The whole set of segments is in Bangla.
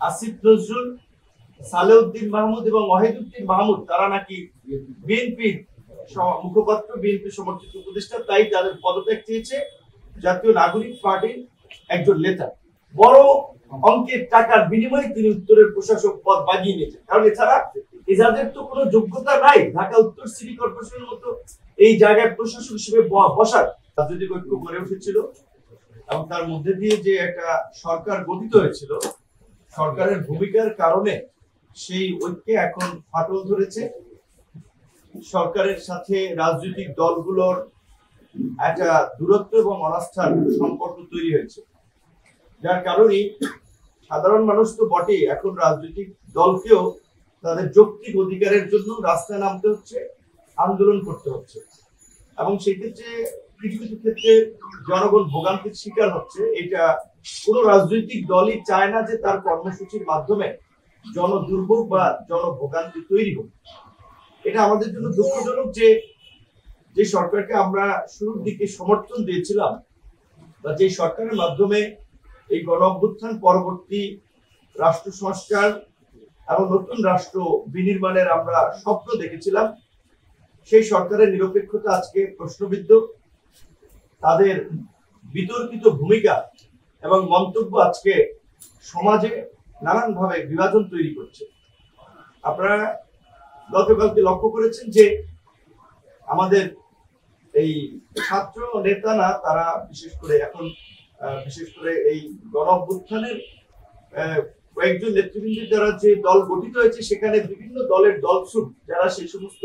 আসিফ নজরুল, সালেউদ্দিন মাহমুদ এবং ওয়াহিদুদ্দিন মাহমুদ তারা নাকি বিএনপির মুখপাত্র, বিএনপি সমর্থিত উপদেষ্টা, তাই তাদের পদত্যাগ চেয়েছে জাতীয় নাগরিক পার্টির একজন নেতা। বড় অঙ্কের টাকার বিনিময়ে তিনি উত্তরের প্রশাসক পদ বাগিয়ে নিয়েছেন, কারণ এছাড়া এজাদের তো কোনো যোগ্যতা নাই ঢাকা উত্তর সিটি কর্পোরেশনের মতো এই জায়গায় প্রশাসক হিসেবে বসার। রাজনৈতিক ঐক্য গড়ে উঠেছিল এবং তার মধ্যে দিয়ে যে একটা সরকার গঠিত হয়েছিল, সরকারের ভূমিকার কারণে সেই ঐক্যে এখন ফাটল ধরেছে। সরকারের সাথে রাজনৈতিক দলগুলোর একটা দূরত্ব এবং অনাস্থার সম্পর্ক তৈরি হয়েছে, যার কারণে সাধারণ মানুষ তো বটেই, এখন রাজনৈতিক দলকেও তাদের যৌক্তিক অধিকারের জন্য রাস্তায় নামতে হচ্ছে, আন্দোলন করতে হচ্ছে। এবং সেই ক্ষেত্রে কিছু কিছু ক্ষেত্রে জনগণ ভোগান্তির শিকার হচ্ছে। এটা কোনো রাজনৈতিক দলই চায় না যে তার কর্মসূচির মাধ্যমে জনদুর্ভোগ বা জনভোগান্তি তৈরি হোক। এটা আমাদের জন্য দুঃখজনক যে সরকারকে আমরা শুরুর দিকে সমর্থন দিয়েছিলাম, বা যে সরকারের মাধ্যমে এই গণ-অভ্যুত্থান পরবর্তী রাষ্ট্র সংস্কার এবং নতুন রাষ্ট্র বিনির্মাণের আমরা স্বপ্ন দেখেছিলাম, সেই সরকারের নিরপেক্ষতা আজকে প্রশ্নবিদ্ধ। তাদের বিতর্কিত ভূমিকা এবং মন্তব্য আজকে সমাজে নানানভাবে বিভাজন তৈরি করছে। আপনারা গতকালকে লক্ষ্য করেছেন যে আমাদের এই ছাত্র নেতা না, তারা বিশেষ করে এই গণ-অভ্যুত্থানের কয়েকজন নেতৃবৃন্দের দ্বারা যে দল গঠিত হয়েছে, সেখানে বিভিন্ন দলের দলছুট যারা সেই সমস্ত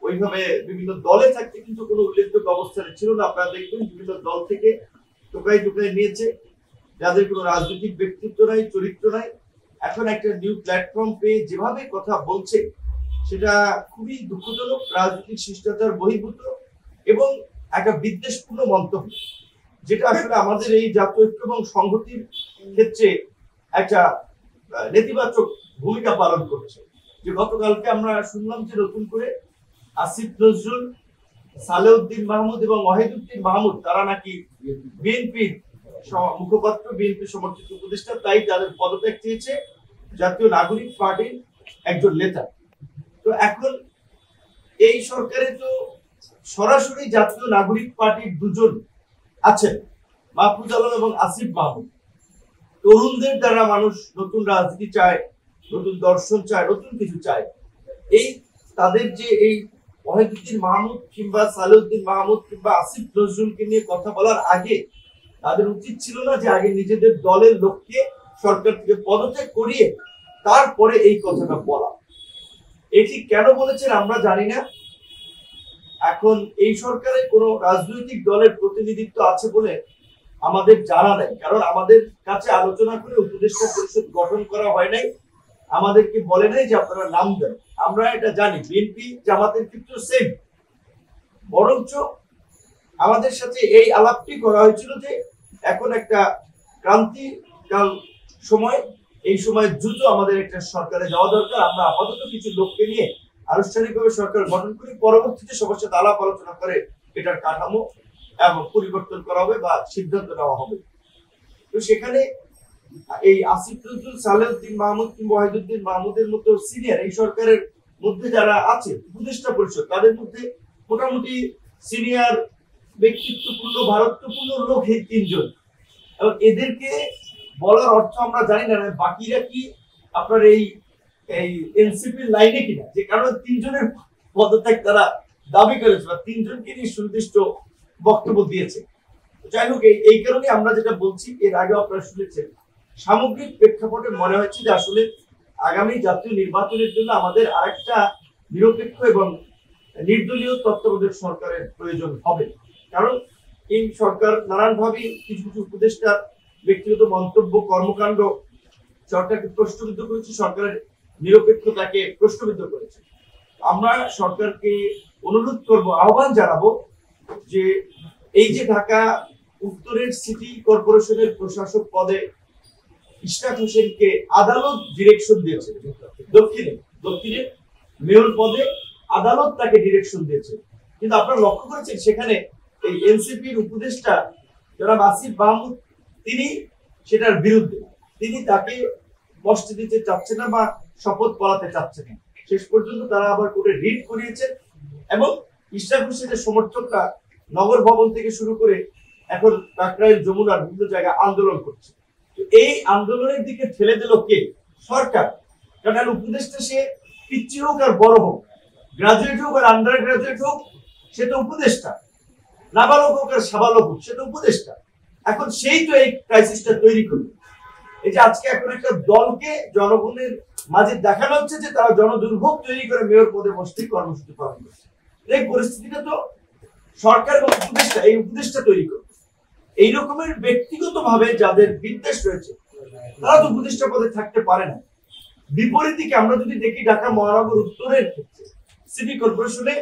ওইভাবে বিভিন্ন দলে থাকতে কিন্তু কোনো উল্লেখযোগ্য অবস্থানে ছিল না। আপনারা দেখবেন বিভিন্ন দল থেকে টোকাই নিয়েছে, যাদের কোনো রাজনৈতিক ব্যক্তিত্ব নাই, চরিত্র নাই। এখন একটা নিউ প্ল্যাটফর্ম পেয়ে যেভাবে কথা বলছে, সেটা খুবই দুঃখজনক, রাজনৈতিক শিষ্টাচার বহির্ভূত এবং একটা বিদ্বেষপূর্ণ মন্তব্য, যেটা আসলে আমাদের এই জাতীয় ঐক্য এবং সংহতির ক্ষেত্রে একটা নেতিবাচক ভূমিকা পালন করছে। যে গতকালকে আমরা শুনলাম যে নতুন করে আসিফ নজরুল, সালেউদ্দিন মাহমুদ এবং ওয়াহিদুদ্দিন মাহমুদ তারা নাকি বিএনপির মুখপাত্র, বিএনপি সমর্থিত উপদেষ্টা, তাই তাদের পদত্যাগ চেয়েছে জাতীয় নাগরিক পার্টির একজন নেতা। তো এখন এই সরকারে তো সরাসরি জাতীয় নাগরিক পার্টির দুজন আছেন, মাহফুজ আলম এবং আসিফ মাহমুদ। তরুণদের দ্বারা মানুষ নতুন রাজনীতি চায়, নতুন দর্শন চায়, নতুন কিছু চায়। এই তাদের যে এই ওয়াহিদুদ্দিন মাহমুদ কিংবা সালেউদ্দিন মাহমুদ কিংবা আসিফ নজরুলকে নিয়ে কথা বলার আগে তাদের উচিত ছিল না যে আগে নিজেদের দলের লোককে সরকার থেকে পদত্যাগ করিয়ে তারপরে এই কথাটা বলা। এটি কেন বলেছেন আমরা জানি না। এখন এই সরকারে কোনো রাজনৈতিক দলের প্রতিনিধিত্ব আছে বলে আমাদের জানা নেই, কারণ আমাদের কাছে আলোচনা করে উপদেষ্টা পরিষদ গঠন করা হয় নাই, আমাদেরকে বলে নাই যে আপনারা নাম দেন। আমরা এটা জানি, বিএনপি জামাতের ক্ষেত্রে সেম। বরঞ্চ আমাদের সাথে এই আলাপটি করা হয়েছিল যে এখন একটা ক্রান্তিকাল সময়, এই সময় দ্রুত আমাদের একটা সরকারে যাওয়া দরকার। আমরা আপাতত কিছু লোককে নিয়ে আনুষ্ঠানিকভাবে সরকার গঠন করি, পরবর্তীতে সবার সাথে আলাপ আলোচনা করে এটার কাঠামো এবং পরিবর্তন করা হবে বা সিদ্ধান্ত নেওয়া হবে। তো সেখানে এই আসিফ নজরুল, সালেউদ্দিন মাহমুদ কিংবা ওয়াহিদুদ্দিন মাহমুদের মতো সিনিয়র এই সরকারের মধ্যে যারা আছে উপদেষ্টা পরিষদ, তাদের মধ্যে মোটামুটি সিনিয়র ব্যক্তিত্বপূর্ণ ভারতপূর্ণ লোক এই তিনজন। এবং এদেরকে বলার অর্থ আমরা জানি না বাকিরা কি আপনার এই এনসিপির লাইনে কিনা, যে কারণে তিনজনের পদত্যাগ তারা দাবি করেছে বা তিনজনকে নিয়ে সুনির্দিষ্ট বক্তব্য দিয়েছে। যাই হোক, এই কারণে আমরা যেটা বলছি, এর আগে আপনারা শুনেছেন, সামগ্রিক প্রেক্ষাপটে মনে হচ্ছে যে আসলে আগামী জাতীয় নির্বাচনের জন্য আমাদের আরেকটা নিরপেক্ষ এবং নির্দলীয় তত্ত্বাবধায়ক সরকারের প্রয়োজন হবে। কারণ এই সরকার নানানভাবে কিছু কিছু উপদেষ্টার ব্যক্তিগত মন্তব্য, কর্মকাণ্ড সরকারকে প্রশ্নবিদ্ধ করেছে, সরকারের নিরপেক্ষতাকে প্রশ্নবিদ্ধ করেছে। আমরা সরকারকে অনুরোধ করব, আহ্বান জানাবো যে এই যে ঢাকা উত্তরের সিটি কর্পোরেশনের প্রশাসক পদে ইশরাক হোসেনকে আদালত ডিরেকশন দিয়েছে, দক্ষিণে মেয়র পদে আদালত তাকে ডিরেকশন দিয়েছে, কিন্তু আপনারা লক্ষ্য করেছেন সেখানে এই এনসিপির উপদেষ্টা যারা আসিফ মাহমুদ, তিনি সেটার বিরুদ্ধে, তিনি তাকে বসতে দিতে চাচ্ছে না বা শপথ পড়াতে চাচ্ছে না। শেষ পর্যন্ত তারা আবার কোর্টে রিট করিয়েছে এবং ইশরাক হোসেনের সমর্থকরা নগর ভবন থেকে শুরু করে এখন কাকরাইল, যমুনার বিভিন্ন জায়গায় আন্দোলন করছে। তো এই আন্দোলনের দিকে ঠেলে দিল কে? সরকার। কারণ উপদেষ্টা সে পিচ্ছি হোক আর বড় হোক, গ্রাজুয়েট হোক আর আন্ডার গ্রাজুয়েট হোক, সে তো উপদেষ্টা। নাবালক হোক আর সাবালক হোক, সে তো উপদেষ্টা। এখন সেই তো এই ক্রাইসিসটা তৈরি করবে। এই যে আজকে এখন একটা দলকে জনগণের মাঝে দেখানো হচ্ছে যে তারা জনদুর্ভোগ তৈরি করে মেয়র পদে বসতে কর্মসূচি পালন করছে। এই পরিস্থিতিটা তো সরকার এবং উপদেষ্টা, এই উপদেষ্টা তৈরি করবে। এই রকমের ব্যক্তিগত ভাবে যাদের বিদ্বেষ রয়েছে তারা তো উপদেষ্টা পদে থাকতে পারে না। বিপরীত দিকে আমরা যদি দেখি ঢাকা মহানগর উত্তরের ক্ষেত্রে সিটি কর্পোরেশনে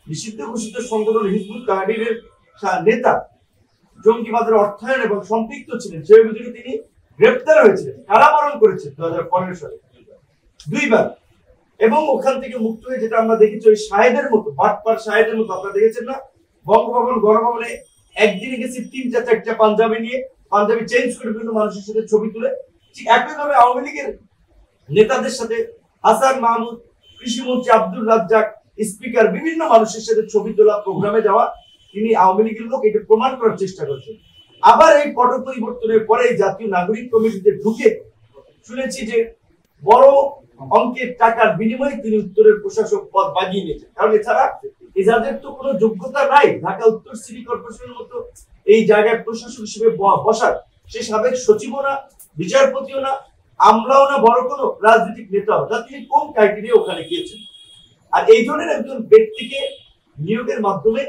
নিষিদ্ধ ঘোষিত সংগঠন হিজবুত তাহরীরের নেতা জঙ্গিবাদের অর্থায়ন এবং সম্পৃক্ত ছিলেন, সেই অভিযোগে তিনি গ্রেপ্তার হয়েছিলেন, কারাবরণ করেছেন 2015 সালে 2 বার। এবং ওখান থেকে মুক্ত হয়ে যেটা আমরা দেখেছি ওই শাহেদের মতো, বাটপার শাহেদের মতো, আপনারা দেখেছেন না বঙ্গভবন গণভবনে একদিনে গেছি 3-4টা পাঞ্জাবি নিয়ে, পাঞ্জাবি চেঞ্জ করে বিভিন্ন মানুষের সাথে ছবি তুলে। ঠিক একইভাবে আওয়ামী লীগের নেতাদের সাথে হাসান মাহমুদ, কৃষিমন্ত্রী আব্দুর রাজ্জাক, স্পিকার, বিভিন্ন মানুষের সাথে ছবি তোলা, প্রোগ্রামে যাওয়া, তিনি আওয়ামী লীগের লোক, এটা প্রমাণ করার চেষ্টা করছেন। আবার এই পট পরিবর্তনের পরে জাতীয় নাগরিক কমিটিতে ঢুকে শুনেছি যে বড় অঙ্কের টাকার বিনিময়ে তিনি উত্তরের প্রশাসক পদ বাগিয়ে নিয়েছেন। কারণ এছাড়া এজাজের তো কোনো যোগ্যতা নাই ঢাকা উত্তর সিটি কর্পোরেশনের মতো এই জায়গায় প্রশাসক হিসেবে বসার। সে সাবেক সচিবও না, বিচারপতিও না, আমলাও না, বড় কোনো রাজনৈতিক নেতাও না। তিনি কোন ক্রাইটেরিয়া ওখানে গিয়েছেন? আর এই ধরনের একজন ব্যক্তিকে নিয়োগের মাধ্যমে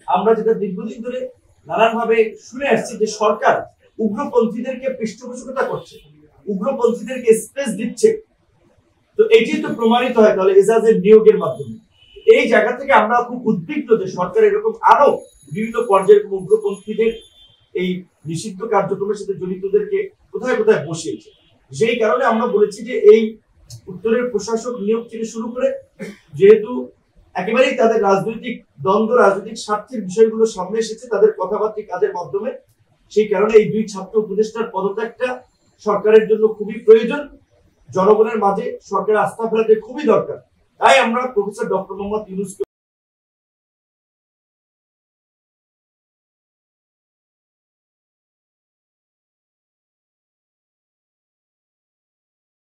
আমরা যেটা দীর্ঘদিন ধরে নানানভাবে শুনে আসছি যে সরকার উগ্রপন্থীদেরকে পৃষ্ঠপোষকতা করছে, উগ্রপন্থীদেরকে স্পেস দিচ্ছে। তো এটি তো প্রমাণিত হয় তাহলে এজাজের নিয়োগের মাধ্যমে। এই জায়গা থেকে আমরা খুব উদ্বিগ্ন যে সরকার এরকম আরো বিভিন্ন পর্যায়ের উগ্রপন্থীদের এই নিষিদ্ধ কার্যক্রমের সাথে জড়িতদেরকে কোথায় কোথায় বসিয়েছে। সেই কারণে আমরা বলেছি যে এই উত্তরের প্রশাসক নিয়োগ থেকে শুরু করে, যেহেতু একেবারেই তাদের রাজনৈতিক দ্বন্দ্ব, রাজনৈতিক স্বার্থের বিষয়গুলো সামনে এসেছে তাদের কথাবার্তা কাজের মাধ্যমে, সেই কারণে এই 2 ছাত্র উপদেষ্টার পদত্যাগটা সরকারের জন্য খুবই প্রয়োজন। জনগণের মাঝে সরকারের আস্থা ফেরাতে খুবই দরকার। তাই আমরা প্রফেসর ডক্টর মোহাম্মদ ইউনূসকে